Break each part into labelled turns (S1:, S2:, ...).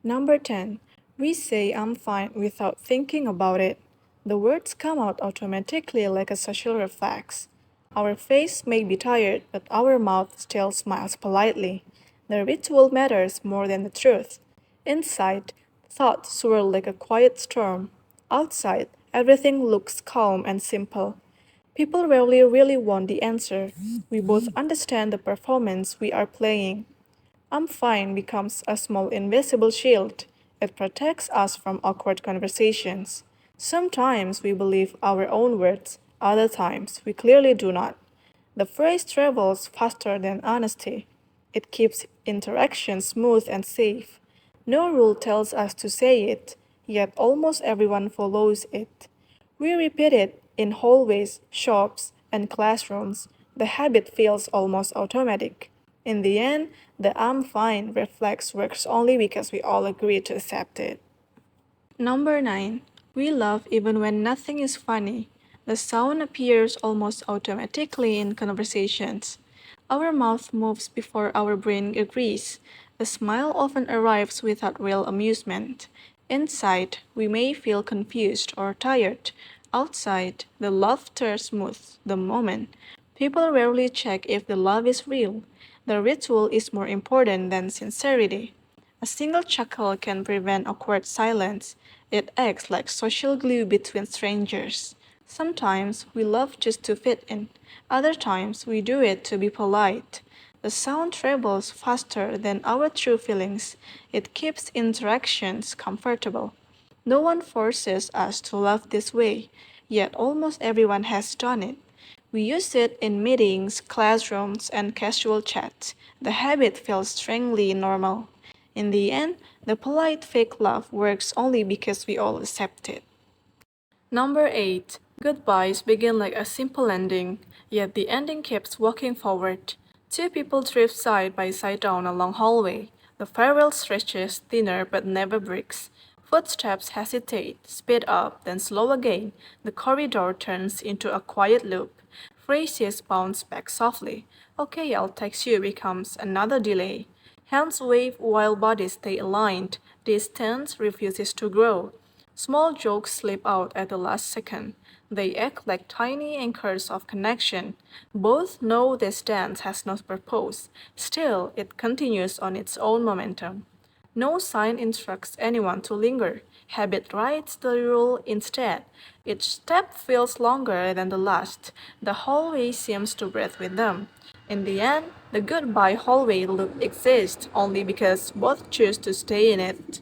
S1: Number 10. We say I'm fine without thinking about it. The words come out automatically like a social reflex. Our face may be tired, but our mouth still smiles politely. The ritual matters more than the truth. Inside, thoughts swirl like a quiet storm. Outside, everything looks calm and simple. People rarely really want the answer. We both understand the performance we are playing. I'm fine becomes a small invisible shield. It protects us from awkward conversations. Sometimes we believe our own words, other times we clearly do not. The phrase travels faster than honesty. It keeps interaction smooth and safe. No rule tells us to say it, yet almost everyone follows it. We repeat it in hallways, shops, and classrooms. The habit feels almost automatic. In the end, the I'm fine reflex works only because we all agree to accept it. Number 9. We laugh even when nothing is funny. The sound appears almost automatically in conversations. Our mouth moves before our brain agrees. A smile often arrives without real amusement. Inside, we may feel confused or tired. Outside, the laughter smooths the moment. People rarely check if the love is real. The ritual is more important than sincerity. A single chuckle can prevent awkward silence. It acts like social glue between strangers. Sometimes we laugh just to fit in, other times we do it to be polite. The sound travels faster than our true feelings. It keeps interactions comfortable. No one forces us to laugh this way, yet almost everyone has done it. We use it in meetings, classrooms, and casual chats. The habit feels strangely normal. In the end, the polite fake laugh works only because we all accept it. Number 8. Goodbyes begin like a simple ending, yet the ending keeps walking forward. Two people drift side by side down a long hallway. The farewell stretches thinner but never breaks. Footsteps hesitate, speed up, then slow again. The corridor turns into a quiet loop. Phrases bounce back softly. Okay, I'll text you becomes another delay. Hands wave while bodies stay aligned. Distance refuses to grow. Small jokes slip out at the last second. They act like tiny anchors of connection. Both know this dance has no purpose. Still, it continues on its own momentum. No sign instructs anyone to linger. Habit writes the rule instead. Each step feels longer than the last. The hallway seems to breathe with them. In the end, the goodbye hallway loop exists only because both choose to stay in it.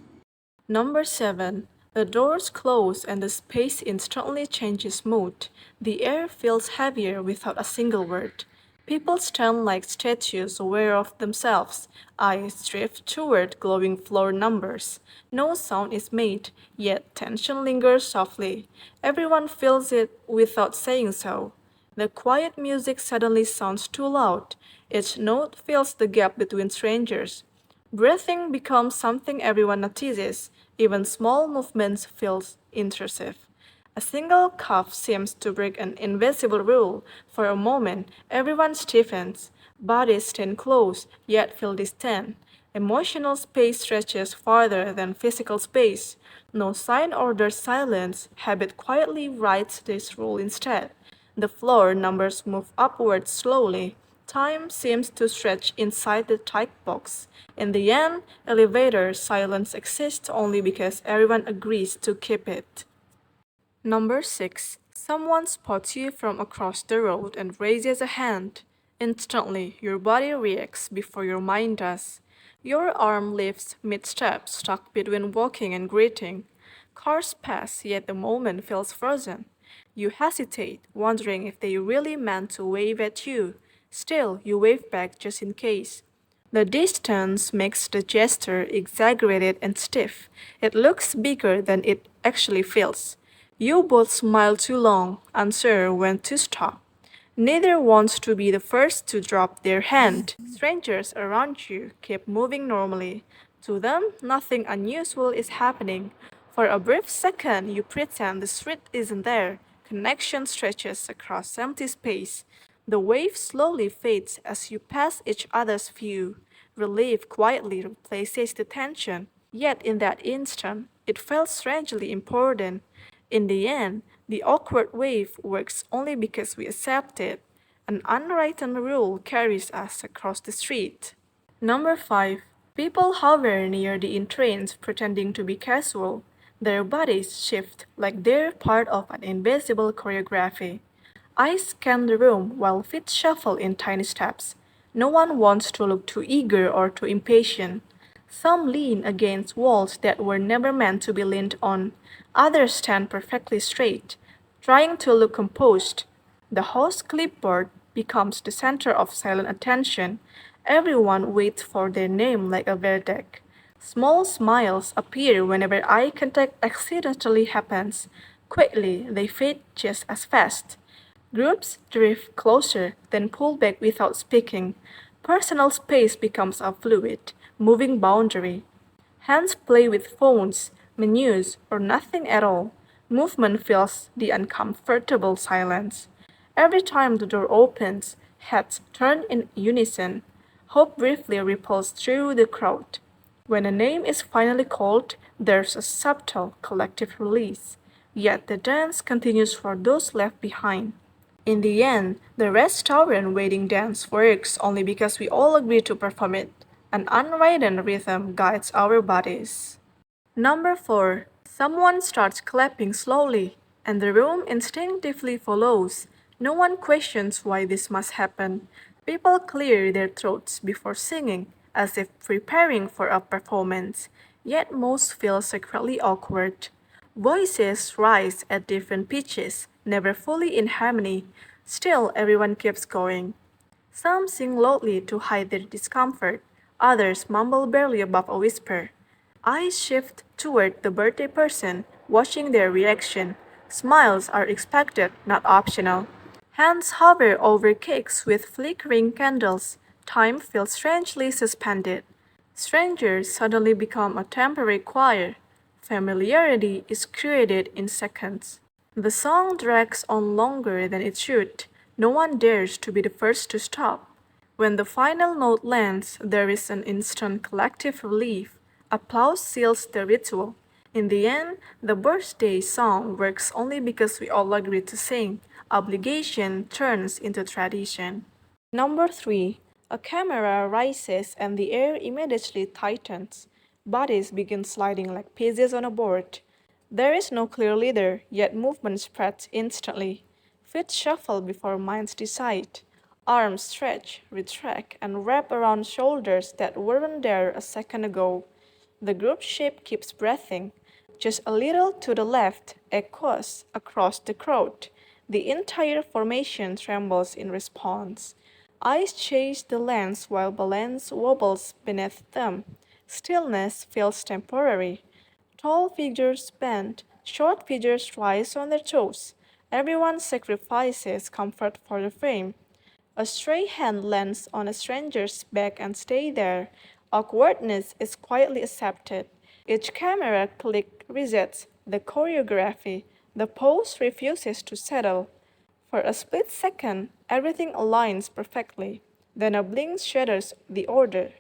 S1: Number 7. The doors close and the space instantly changes mood. The air feels heavier without a single word. People stand like statues aware of themselves. Eyes drift toward glowing floor numbers. No sound is made, yet tension lingers softly. Everyone feels it without saying so. The quiet music suddenly sounds too loud. Each note fills the gap between strangers. Breathing becomes something everyone notices. Even small movements feel intrusive. A single cough seems to break an invisible rule. For a moment, everyone stiffens. Bodies stand close, yet feel distant. Emotional space stretches farther than physical space. No sign orders silence. Habit quietly writes this rule instead. The floor numbers move upward slowly. Time seems to stretch inside the tight box. In the end, elevator silence exists only because everyone agrees to keep it. Number 6. Someone spots you from across the road and raises a hand. Instantly, your body reacts before your mind does. Your arm lifts mid-step, stuck between walking and greeting. Cars pass, yet the moment feels frozen. You hesitate, wondering if they really meant to wave at you. Still, you wave back just in case. The distance makes the gesture exaggerated and stiff. It looks bigger than it actually feels. You both smile too long, unsure when to stop. Neither wants to be the first to drop their hand. Strangers around you keep moving normally. To them, nothing unusual is happening. For a brief second, you pretend the street isn't there. Connection stretches across empty space. The wave slowly fades as you pass each other's view. Relief quietly replaces the tension. Yet in that instant, it felt strangely important. In the end, the awkward wave works only because we accept it. An unwritten rule carries us across the street. Number 5. People hover near the in trains pretending to be casual. Their bodies shift like they're part of an invisible choreography. Eyes scan the room while feet shuffle in tiny steps. No one wants to look too eager or too impatient. Some lean against walls that were never meant to be leaned on. Others stand perfectly straight, trying to look composed. The host clipboard becomes the center of silent attention. Everyone waits for their name like a verdict. Small smiles appear whenever eye contact accidentally happens. Quickly, they fade just as fast. Groups drift closer, then pull back without speaking. Personal space becomes a fluid, moving boundary. Hands play with phones, menus, or nothing at all. Movement fills the uncomfortable silence. Every time the door opens, heads turn in unison. Hope briefly ripples through the crowd. When a name is finally called, there's a subtle collective release. Yet the dance continues for those left behind. In the end, the restaurant wedding dance works only because we all agree to perform it. An unwritten rhythm guides our bodies. Number 4. Someone starts clapping slowly, and the room instinctively follows. No one questions why this must happen. People clear their throats before singing, as if preparing for a performance, yet most feel secretly awkward. Voices rise at different pitches, never fully in harmony. Still, everyone keeps going. Some sing loudly to hide their discomfort, others mumble barely above a whisper. Eyes shift toward the birthday person, watching their reaction. Smiles are expected, not optional. Hands hover over cakes with flickering candles. Time feels strangely suspended. Strangers suddenly become a temporary choir. Familiarity is created in seconds. The song drags on longer than it should. No one dares to be the first to stop. When the final note lands, there is an instant collective relief. Applause seals the ritual. In the end, the birthday song works only because we all agree to sing. Obligation turns into tradition. Number 3. A camera rises and the air immediately tightens. Bodies begin sliding like pieces on a board. There is no clear leader, yet movement spreads instantly. Feet shuffle before minds decide. Arms stretch, retract, and wrap around shoulders that weren't there a second ago. The group shape keeps breathing. Just a little to the left, echoes across the crowd. The entire formation trembles in response. Eyes chase the lens while balance wobbles beneath them. Stillness feels temporary. Tall figures bend, short figures rise on their toes. Everyone sacrifices comfort for the frame. A stray hand lands on a stranger's back and stays there. Awkwardness is quietly accepted. Each camera click resets the choreography. The pose refuses to settle. For a split second, everything aligns perfectly. Then a blink shatters the order.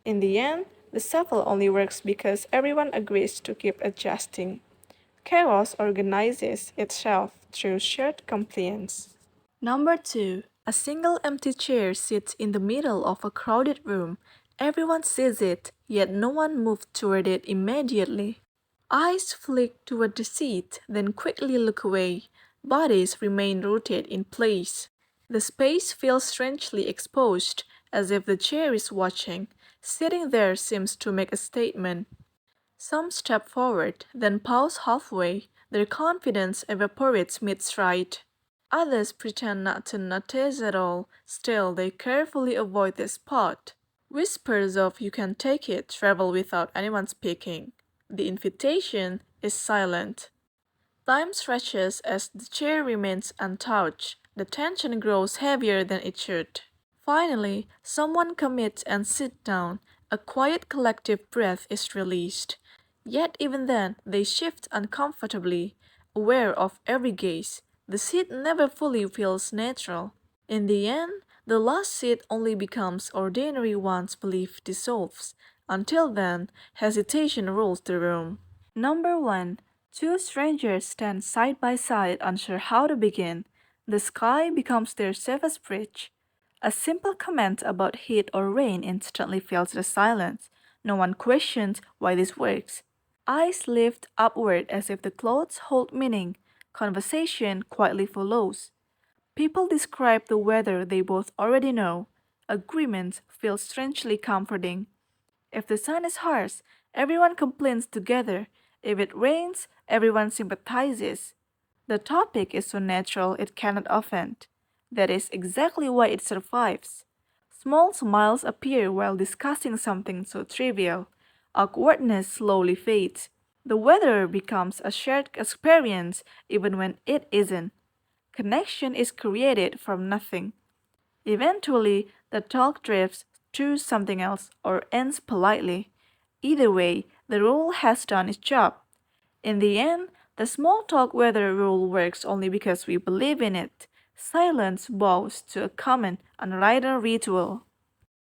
S1: In the end, the shuffle only works because everyone agrees to keep adjusting. Chaos organizes itself through shared compliance. Number 2. A single empty chair sits in the middle of a crowded room. Everyone sees it, yet no one moves toward it immediately. Eyes flick toward the seat, then quickly look away. Bodies remain rooted in place. The space feels strangely exposed, as if the chair is watching. Sitting there seems to make a statement. Some step forward, then pause halfway. Their confidence evaporates mid-stride. Others pretend not to notice at all, still they carefully avoid the spot. Whispers of "you can take it" travel without anyone speaking. The invitation is silent. Time stretches as the chair remains untouched. The tension grows heavier than it should. Finally, someone commits and sits down. A quiet collective breath is released. Yet even then, they shift uncomfortably, aware of every gaze. The seat never fully feels natural. In the end, the last seat only becomes ordinary once belief dissolves. Until then, hesitation rules the room. Number 1. Two strangers stand side by side, unsure how to begin. The sky becomes their safest bridge. A simple comment about heat or rain instantly fills the silence. No one questions why this works. Eyes lift upward as if the clothes hold meaning. Conversation quietly follows. People describe the weather they both already know. Agreements feel strangely comforting. If the sun is harsh, everyone complains together. If it rains, everyone sympathizes. The topic is so natural it cannot offend. That is exactly why it survives. Small smiles appear while discussing something so trivial. Awkwardness slowly fades. The weather becomes a shared experience even when it isn't. Connection is created from nothing. Eventually, the talk drifts to something else or ends politely. Either way, the rule has done its job. In the end, the small talk weather rule works only because we believe in it. Silence bows to a common, unwritten ritual.